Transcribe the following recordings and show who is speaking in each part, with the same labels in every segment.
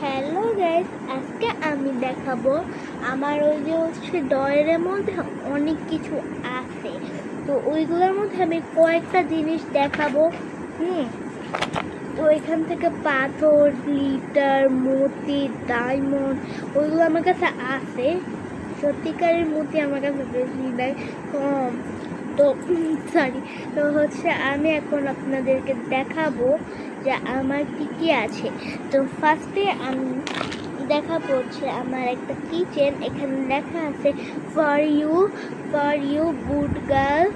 Speaker 1: Hello guys, আজকে আমি দেখাবো আমার ওই যে ড্রয়ারের মধ্যে অনেক কিছু আছে। তো ওইগুলোর মধ্যে আমি কয়েকটা জিনিস দেখাবো। তো এখান থেকে পাথর, গ্লিটার, মতি, ডায়মন্ড ওইগুলো আমার কাছে আছে। সত্যিকারের মতি আমার কাছে বেশি নাই, কম। তো তো আমি এখন আপনাদেরকে দেখাবো যে আমার কি আছে। তো ফার্স্টে আমি দেখাবো আমার একটা কিচেন। এখানে লেখা আছে for you good girl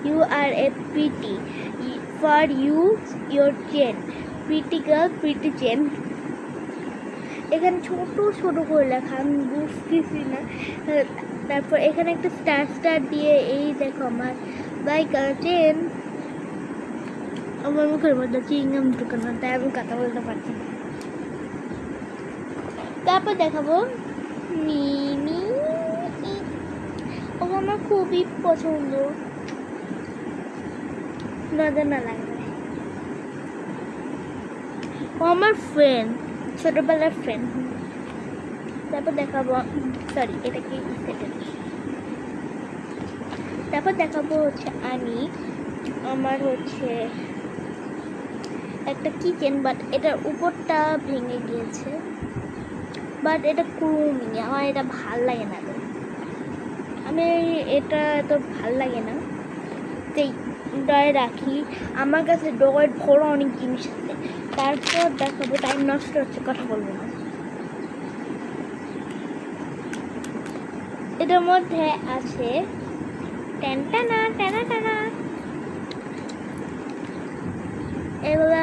Speaker 1: you are a pretty for your chain, pretty girl pretty chain. এখানে ছোট ছোট করে লেখা, আমি বুঝতেছি না। তারপর এখানে একটা স্টার দিয়ে এই দেখো আমার বাইক চেন। আমার মুখের মধ্যে চিংগাম ঢুকানো, তাই আমি কথা বলতে পারছি না। তারপর দেখাবো মিনি, ও আমার খুবই পছন্দ, মজা না লাগবে। ও আমার ফ্রেন্ড, ছোটবেলার ফ্রেন্ড। তারপর দেখাবো এটা কি, তারপর দেখাবো আমি আমার একটা কিচেন, বাট এটার উপরটা ভেঙে গিয়েছে, বাট এটা ক্রুমি, আমার এটা ভাল লাগে না। আমি এটা এত ভাল লাগে না, তাই ড্রয়ে রাখি। আমার কাছে ড্রয়ের ভরা অনেক জিনিস আছে। তারপর দেখাবো, টাইম নষ্ট হচ্ছে, কথা বলবো না। এটার মধ্যে আছে টানা এগুলা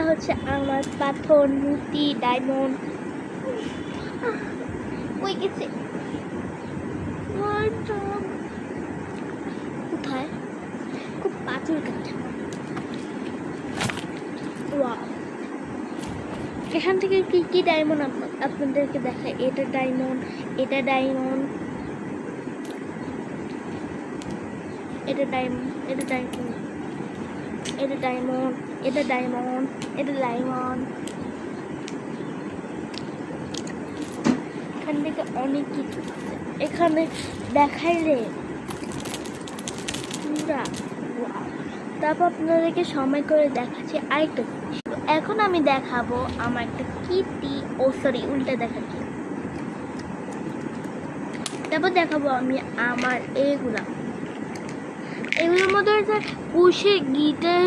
Speaker 1: আমার পাথর, মূর্তি, ডায়মন্ড। ওই গেছে কোথায়, খুব পাথর কাছে। এখান থেকে কি কি ডায়মন্ড আপনাদেরকে দেখায়। এটা ডায়মন্ড, এটা ডায়মন্ড, এটা ডায়মন্ড, এটা ডায়মন্ড, এটা ডায়মন্ড, এটা ডায়মন্ড, এটা ডায়মন্ড। এখান থেকে অনেক কিছু এখানে দেখাইলে পুরা। তারপর আপনাদেরকে সময় করে দেখাচ্ছি আরেকটা। এখন আমি দেখাবো আমার একটা কিটি, উল্টা দেখাচ্ছি। তারপর দেখাবো আমি আমার এগুলোর মধ্যে পুষে গিটার